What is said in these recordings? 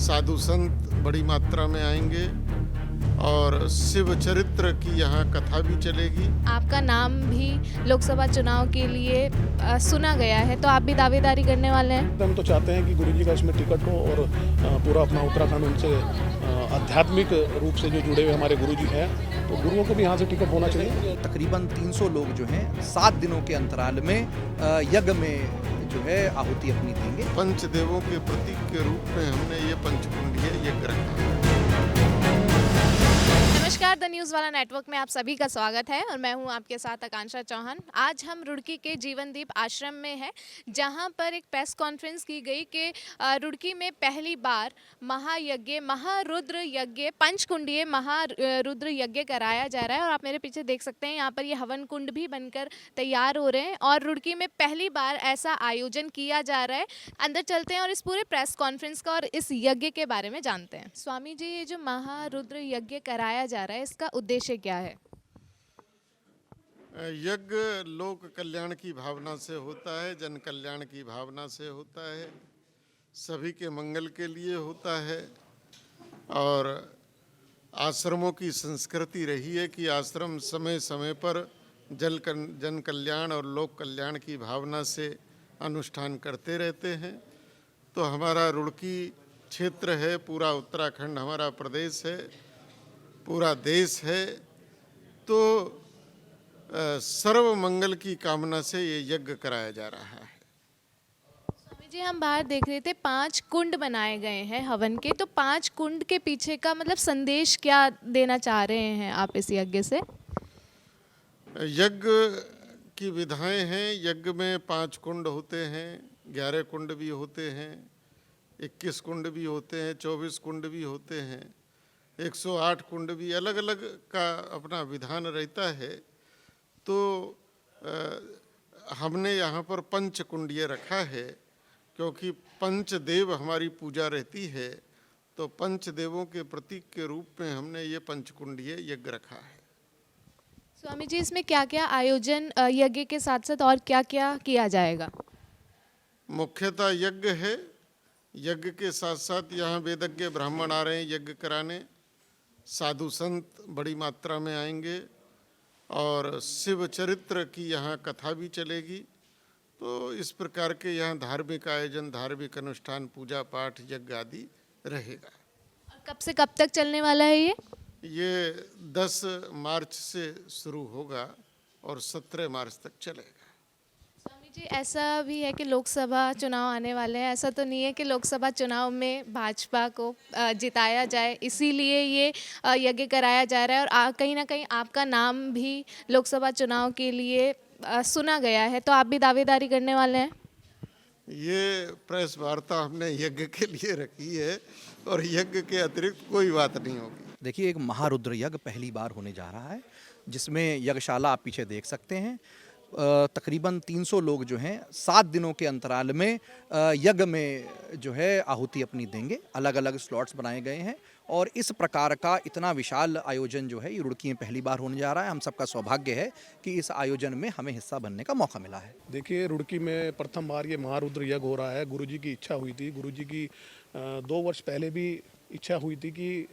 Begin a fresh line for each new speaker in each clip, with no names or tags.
साधु संत बड़ी मात्रा में आएंगे और शिव चरित्र की यहाँ कथा भी चलेगी।
आपका नाम भी लोकसभा चुनाव के लिए सुना गया है, तो आप भी दावेदारी करने वाले हैं?
हम तो चाहते हैं कि गुरुजी का इसमें टिकट हो और पूरा अपना उत्तराखंड उनसे आध्यात्मिक रूप से जो जुड़े हुए हमारे गुरुजी हैं, तो गुरुओं को भी यहाँ से टिकट होना चाहिए।
तकरीबन 300 लोग जो हैं 7 दिनों के अंतराल में यज्ञ में जो है आहुति अपनी देंगे।
पंचदेवों के प्रतीक के रूप में हमने ये पंचकुंडीय यज्ञ रखा है।
नमस्कार, द न्यूज़ वाला नेटवर्क में आप सभी का स्वागत है और मैं हूं आपके साथ आकांक्षा चौहान। आज हम रुड़की के जीवनदीप आश्रम में हैं, जहां पर एक प्रेस कॉन्फ्रेंस की गई कि रुड़की में पहली बार महायज्ञ, महारुद्र यज्ञ, पंचकुंडीय महारुद्र यज्ञ कराया जा रहा है। और आप मेरे पीछे देख सकते हैं, यहाँ पर ये हवन कुंड भी बनकर तैयार हो रहे हैं और रुड़की में पहली बार ऐसा आयोजन किया जा रहा है। अंदर चलते हैं और इस पूरे प्रेस कॉन्फ्रेंस का और इस यज्ञ के बारे में जानते हैं। स्वामी जी, ये जो महारुद्र यज्ञ कराया जा रहा है, इसका उद्देश्य क्या है?
यज्ञ लोक कल्याण की भावना से होता है, जन कल्याण की भावना से होता है, सभी के मंगल के लिए होता है। और आश्रमों की संस्कृति रही है कि आश्रम समय समय पर जन कल्याण और लोक कल्याण की भावना से अनुष्ठान करते रहते हैं। तो हमारा रुड़की क्षेत्र है, पूरा उत्तराखंड हमारा प्रदेश है, पूरा देश है, तो सर्व मंगल की कामना से ये यज्ञ कराया जा रहा है।
स्वामी जी, हम बाहर देख रहे थे 5 कुंड बनाए गए हैं हवन के, तो 5 कुंड के पीछे का मतलब संदेश क्या देना चाह रहे हैं आप इस यज्ञ से?
यज्ञ की विधाएं हैं। यज्ञ में 5 कुंड होते हैं, 11 कुंड भी होते हैं, 21 कुंड भी होते हैं, 24 कुंड भी होते हैं, 108 कुंड भी, अलग अलग का अपना विधान रहता है। तो हमने यहाँ पर पंचकुंडीय रखा है, क्योंकि पंचदेव हमारी पूजा रहती है, तो पंचदेवों के प्रतीक के रूप में हमने ये पंचकुंडीय यज्ञ रखा है।
स्वामी जी, इसमें क्या क्या आयोजन यज्ञ के साथ साथ और क्या क्या किया जाएगा?
मुख्यतः यज्ञ है। यज्ञ के साथ साथ यहाँ वेदज्ञ ब्राह्मण आ रहे हैं यज्ञ कराने, साधु संत बड़ी मात्रा में आएंगे और शिव चरित्र की यहाँ कथा भी चलेगी। तो इस प्रकार के यहाँ धार्मिक आयोजन, धार्मिक अनुष्ठान, पूजा पाठ, यज्ञ आदि रहेगा।
और कब से कब तक चलने वाला है
ये 10 मार्च से शुरू होगा और 17 मार्च तक चलेगा।
स्वामी जी, ऐसा भी है कि लोकसभा चुनाव आने वाले हैं, ऐसा तो नहीं है कि लोकसभा चुनाव में भाजपा को जिताया जाए, इसीलिए ये यज्ञ कराया जा रहा है और कहीं ना कहीं आपका नाम भी लोकसभा चुनाव के लिए सुना गया है, तो आप भी दावेदारी करने वाले हैं?
ये प्रेस वार्ता हमने यज्ञ के लिए रखी है और यज्ञ के अतिरिक्त कोई बात नहीं होगी।
देखिए, एक महारुद्र यज्ञ पहली बार होने जा रहा है, जिसमें यज्ञशाला आप पीछे देख सकते हैं। तकरीबन 300 लोग जो हैं 7 दिनों के अंतराल में यज्ञ में जो है आहुति अपनी देंगे। अलग अलग स्लॉट्स बनाए गए हैं और इस प्रकार का इतना विशाल आयोजन जो है ये रुड़की में पहली बार होने जा रहा है। हम सबका सौभाग्य है कि इस आयोजन में हमें हिस्सा बनने का मौका मिला है।
देखिए, रुड़की में प्रथम बार ये महारुद्र यज्ञ हो रहा है। गुरुजी की इच्छा हुई थी, गुरुजी की 2 वर्ष पहले भी इच्छा हुई थी कि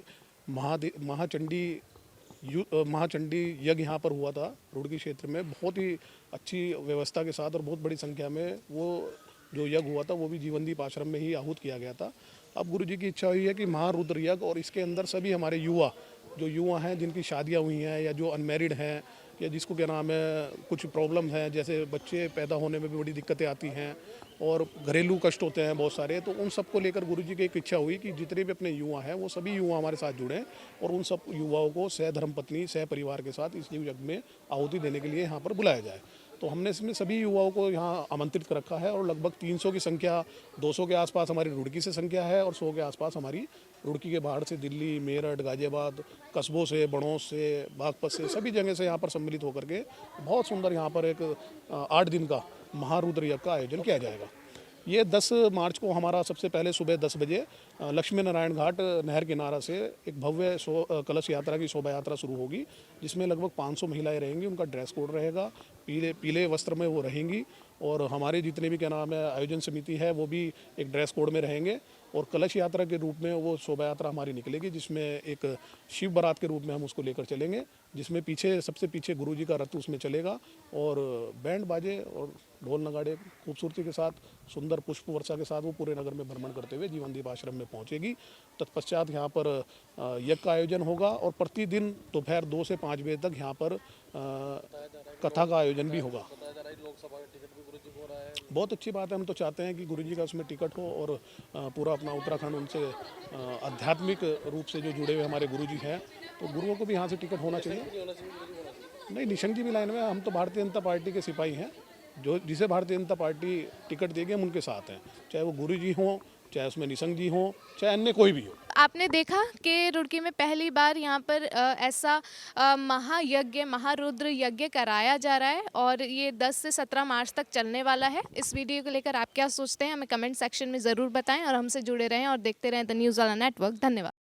महाचंडी यज्ञ यहाँ पर हुआ था रुड़की क्षेत्र में। बहुत ही अच्छी व्यवस्था के साथ और बहुत बड़ी संख्या में वो जो यज्ञ हुआ था वो भी जीवनदीप आश्रम में ही आहूत किया गया था। अब गुरुजी की इच्छा हुई है कि महारुद्र यज्ञ, और इसके अंदर सभी हमारे युवा हैं जिनकी शादियाँ हुई हैं या जो अनमैरिड हैं या जिसको क्या नाम है कुछ प्रॉब्लम है, जैसे बच्चे पैदा होने में भी बड़ी दिक्कतें आती हैं और घरेलू कष्ट होते हैं बहुत सारे, तो उन सबको लेकर गुरुजी की एक इच्छा हुई कि जितने भी अपने युवा हैं वो सभी युवा हमारे साथ जुड़ें और उन सब युवाओं को सहधर्मपत्नी सह परिवार के साथ इस यज्ञ में आहुति देने के लिए यहाँ पर बुलाया जाए। तो हमने इसमें सभी युवाओं को यहाँ आमंत्रित कर रखा है और लगभग 300 की संख्या, 200 के आसपास हमारी रुड़की से संख्या है और 100 के आसपास हमारी रुड़की के बाहर से दिल्ली, मेरठ, गाजियाबाद, कस्बों से, बड़ौस से, बागपत से, सभी जगह से यहाँ पर सम्मिलित होकर के बहुत सुंदर यहाँ पर एक 8 दिन का महारुद्र यज्ञ का आयोजन किया जाएगा। ये 10 मार्च को हमारा सबसे पहले सुबह 10 बजे लक्ष्मी नारायण घाट नहर किनारा से एक भव्य कलश यात्रा की शोभा यात्रा शुरू होगी, जिसमें लगभग 500 महिलाएं रहेंगी। उनका ड्रेस कोड रहेगा, पीले वस्त्र में वो रहेंगी और हमारे जितने भी क्या नाम है आयोजन समिति है वो भी एक ड्रेस कोड में रहेंगे और कलश यात्रा के रूप में वो शोभा यात्रा हमारी निकलेगी, जिसमें एक शिव बारात के रूप में हम उसको लेकर चलेंगे, जिसमें पीछे सबसे पीछे गुरुजी का रथ उसमें चलेगा और बैंड बाजे और ढोल नगाड़े खूबसूरती के साथ सुंदर पुष्प वर्षा के साथ वो पूरे नगर में भ्रमण करते हुए जीवनदीप आश्रम में पहुंचेगी। तत्पश्चात यहाँ पर यज्ञ का आयोजन होगा और प्रतिदिन दोपहर 2 से 5 बजे तक यहाँ पर कथा का आयोजन भी होगा। बहुत अच्छी बात है, हम तो चाहते हैं कि गुरुजी का उसमें टिकट हो और पूरा अपना उत्तराखंड उनसे आध्यात्मिक रूप से जो जुड़े हुए हमारे गुरुजी हैं, तो गुरुओं को भी यहाँ से टिकट होना चाहिए। नहीं, निशंक जी भी लाइन में, हम तो भारतीय जनता पार्टी के सिपाही हैं, जो जिसे भारतीय जनता पार्टी टिकट देगी हम उनके साथ हैं, चाहे वो गुरुजी हों, चाहे उसमें निशंक जी हों, चाहे अन्य कोई भी हो।
आपने देखा कि रुड़की में पहली बार यहाँ पर ऐसा महायज्ञ महारुद्र यज्ञ कराया जा रहा है और ये 10 से 17 मार्च तक चलने वाला है। इस वीडियो को लेकर आप क्या सोचते हैं हमें कमेंट सेक्शन में ज़रूर बताएं और हमसे जुड़े रहें और देखते रहें द न्यूज़ वाला नेटवर्क। धन्यवाद।